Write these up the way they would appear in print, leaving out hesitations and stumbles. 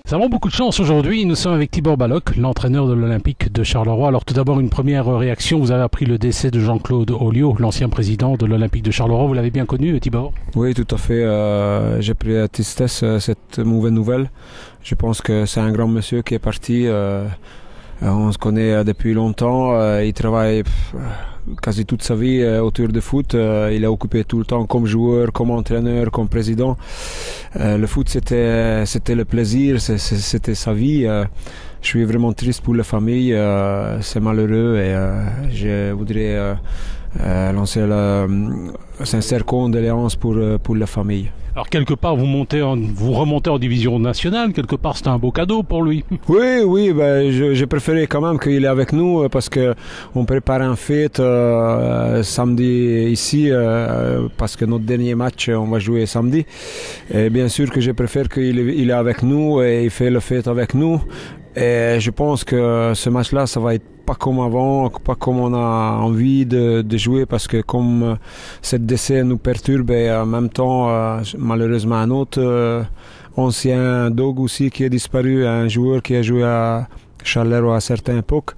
Nous avons beaucoup de chance aujourd'hui. Nous sommes avec Tibor Balog, l'entraîneur de l'Olympique de Charleroi. Alors tout d'abord, une première réaction. Vous avez appris le décès de Jean-Claude Olliot, l'ancien président de l'Olympique de Charleroi. Vous l'avez bien connu, Tibor? Oui, tout à fait. J'ai pris à tristesse cette mauvaise nouvelle. Je pense que c'est un grand monsieur qui est parti. On se connaît depuis longtemps. Il travaille quasi toute sa vie autour de foot. Il a occupé tout le temps comme joueur, comme entraîneur, comme président. Le foot, c'était le plaisir, c'était sa vie. Je suis vraiment triste pour la famille. C'est malheureux et je voudrais lancer la sincère condoléance pour la famille. Alors quelque part, vous remontez en division nationale. Quelque part, c'était un beau cadeau pour lui. Oui, je préférais quand même qu'il est avec nous parce que on prépare un fête samedi ici parce que notre dernier match, on va jouer samedi. Et bien sûr que je préfère qu'il est avec nous et il fait le fête avec nous. Et je pense que ce match-là, ça va être pas comme avant, pas comme on a envie de jouer parce que comme cette décès nous perturbe et en même temps, malheureusement, un autre ancien dog aussi qui est disparu, un joueur qui a joué à Charleroi à certaines époques.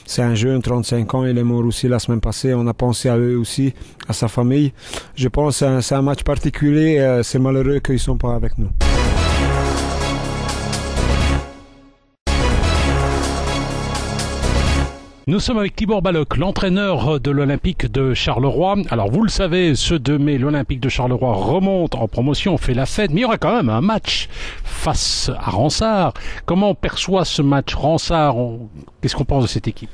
C'est un jeune, 35 ans, il est mort aussi la semaine passée. On a pensé à eux aussi, à sa famille. Je pense que c'est un match particulier, c'est malheureux qu'ils ne sont pas avec nous. Nous sommes avec Tibor Balog, l'entraîneur de l'Olympique de Charleroi. Alors vous le savez, ce 2 mai, l'Olympique de Charleroi remonte en promotion, fait la fête, mais il y aura quand même un match face à Ronsard. Comment on perçoit ce match Ronsard? Qu'est-ce qu'on pense de cette équipe?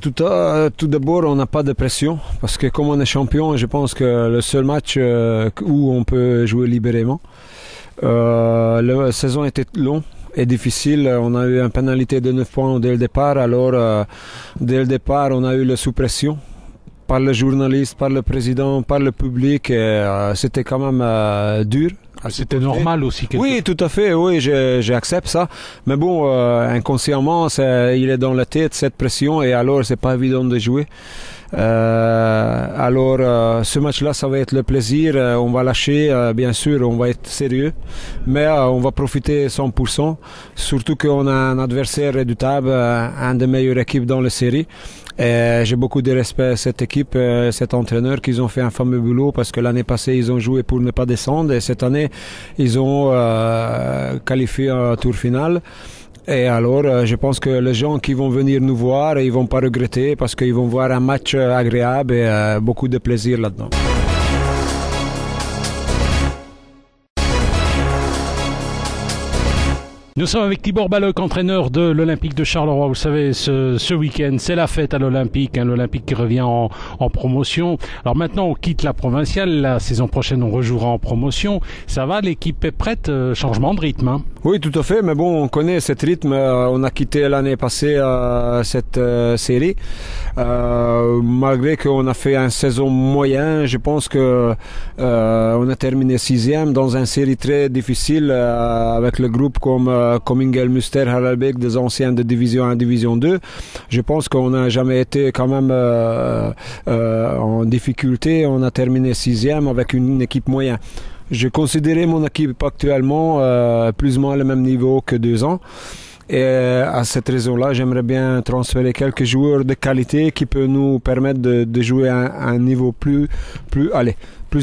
Tout d'abord, on n'a pas de pression parce que comme on est champion, je pense que le seul match où on peut jouer libérément. La saison était longue et difficile. On a eu une pénalité de 9 points dès le départ. Alors, dès le départ, on a eu la sous-pression par le journaliste, par le président, par le public. C'était quand même dur. C'était normal aussi. Oui, tout à fait. Oui, j'accepte ça. Mais bon, inconsciemment, il est dans la tête cette pression et alors c'est pas évident de jouer. Alors, ce match-là, ça va être le plaisir. On va lâcher, bien sûr, on va être sérieux, mais on va profiter 100%. Surtout qu'on a un adversaire redoutable, un des meilleures équipes dans la série. J'ai beaucoup de respect à cette équipe, cet entraîneur, qu'ils ont fait un fameux boulot parce que l'année passée, ils ont joué pour ne pas descendre et cette année, ils ont qualifié un tour final. Et alors, je pense que les gens qui vont venir nous voir, ils vont pas regretter parce qu'ils vont voir un match agréable et beaucoup de plaisir là-dedans. Nous sommes avec Tibor Balog, entraîneur de l'Olympique de Charleroi. Vous savez, ce week-end, c'est la fête à l'Olympique, l'Olympique qui revient en promotion. Alors maintenant, on quitte la provinciale. La saison prochaine, on rejouera en promotion. Ça va, l'équipe est prête? Changement de rythme, hein? Oui, tout à fait. Mais bon, on connaît ce rythme. On a quitté l'année passée cette série. Malgré qu'on a fait une saison moyenne, je pense que on a terminé 6e dans une série très difficile avec le groupe comme Ingel, Muster, Harelbeke, des anciens de Division 1, Division 2. Je pense qu'on n'a jamais été quand même en difficulté. On a terminé 6e avec une équipe moyenne. Je considérais mon équipe actuellement plus ou moins le même niveau que 2 ans. Et à cette raison-là, j'aimerais bien transférer quelques joueurs de qualité qui peuvent nous permettre de jouer à un niveau plus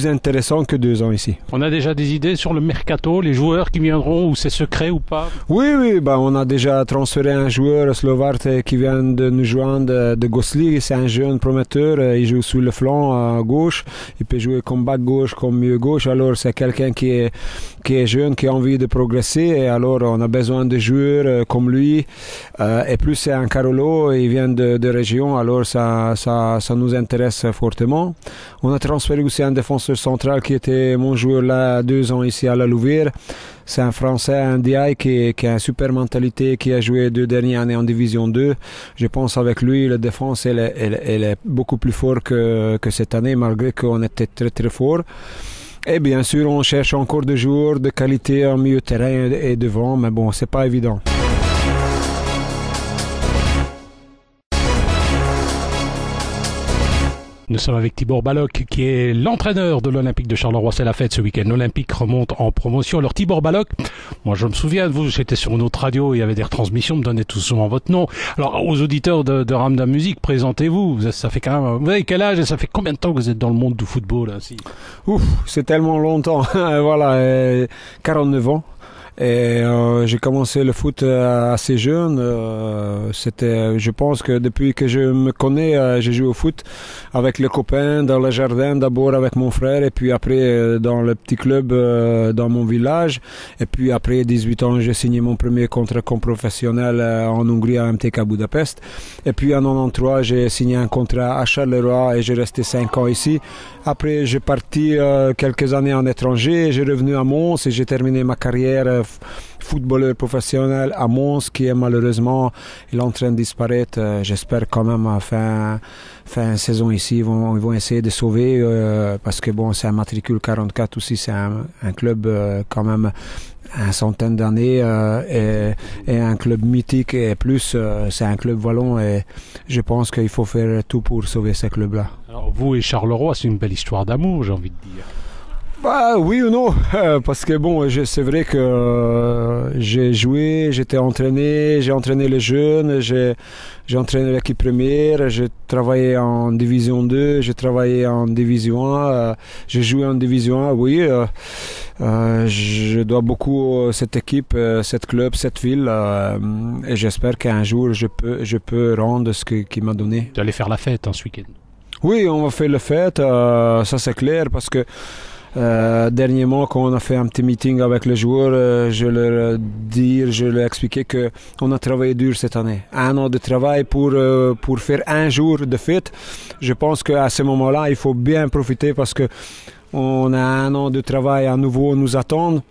intéressant que 2 ans ici. On a déjà des idées sur le mercato, les joueurs qui viendront, ou c'est secret ou pas? Oui, on a déjà transféré un joueur slovaque qui vient de nous joindre de Gosli. C'est un jeune prometteur, il joue sur le flanc gauche, il peut jouer comme back gauche, comme milieu gauche. Alors c'est quelqu'un qui est jeune, qui a envie de progresser. Et alors on a besoin de joueurs comme lui. Et plus c'est un Carolo, il vient de région, alors ça nous intéresse fortement. On a transféré aussi un défenseur central qui était mon joueur là 2 ans ici à la Louvière. C'est un Français, un Diaye qui a une super mentalité, qui a joué 2 dernières années en Division 2. Je pense avec lui, la défense elle est beaucoup plus forte que cette année, malgré qu'on était très très fort. Et bien sûr, on cherche encore des joueurs de qualité en milieu de terrain et devant, mais bon, c'est pas évident. Nous sommes avec Tibor Balog, qui est l'entraîneur de l'Olympique de Charleroi. C'est la fête ce week-end. L'Olympique remonte en promotion. Alors Tibor Balog, moi je me souviens de vous, j'étais sur une autre radio, il y avait des retransmissions, me donnez tout souvent votre nom. Alors aux auditeurs de Ramdam Music, présentez-vous. Ça fait quand même, vous avez quel âge et ça fait combien de temps que vous êtes dans le monde du football ainsi? Ouf, c'est tellement longtemps. Voilà, 49 ans. Et j'ai commencé le foot assez jeune. Je pense que depuis que je me connais, j'ai joué au foot avec les copains dans le jardin, d'abord avec mon frère, et puis après dans le petit club dans mon village. Et puis après 18 ans, j'ai signé mon premier contrat comme professionnel en Hongrie à MTK Budapest. Et puis en 93, j'ai signé un contrat à Charleroi et j'ai resté 5 ans ici. Après, j'ai parti quelques années en étranger, j'ai revenu à Mons et j'ai terminé ma carrière footballeur professionnel à Mons, qui est malheureusement il est en train de disparaître. J'espère quand même à fin saison ici, ils vont essayer de sauver parce que bon, c'est un matricule 44 aussi, c'est un club quand même une centaine d'années et un club mythique et plus, c'est un club wallon et je pense qu'il faut faire tout pour sauver ce club-là. Alors vous et Charleroi, c'est une belle histoire d'amour, j'ai envie de dire. Bah oui ou non, parce que bon, c'est vrai que j'ai joué, j'ai entraîné les jeunes, j'ai entraîné l'équipe première, j'ai travaillé en division 2, j'ai travaillé en division 1, j'ai joué en division 1, oui. Je dois beaucoup à cette équipe, cette club, cette ville, et j'espère qu'un jour je peux rendre ce qu'il m'a donné. Vous allez faire la fête ce week-end? Oui, on va faire la fête, ça c'est clair, parce que dernièrement, quand on a fait un petit meeting avec les joueurs, je leur ai expliqué qu'on a travaillé dur cette année. 1 an de travail pour faire un jour de fête. Je pense qu'à ce moment-là, il faut bien profiter parce que on a 1 an de travail à nouveau nous attendre.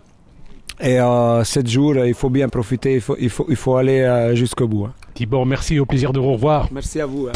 Et 7 jours, il faut bien profiter, il faut aller jusqu'au bout. Tibor, merci, au plaisir de vous revoir. Merci à vous.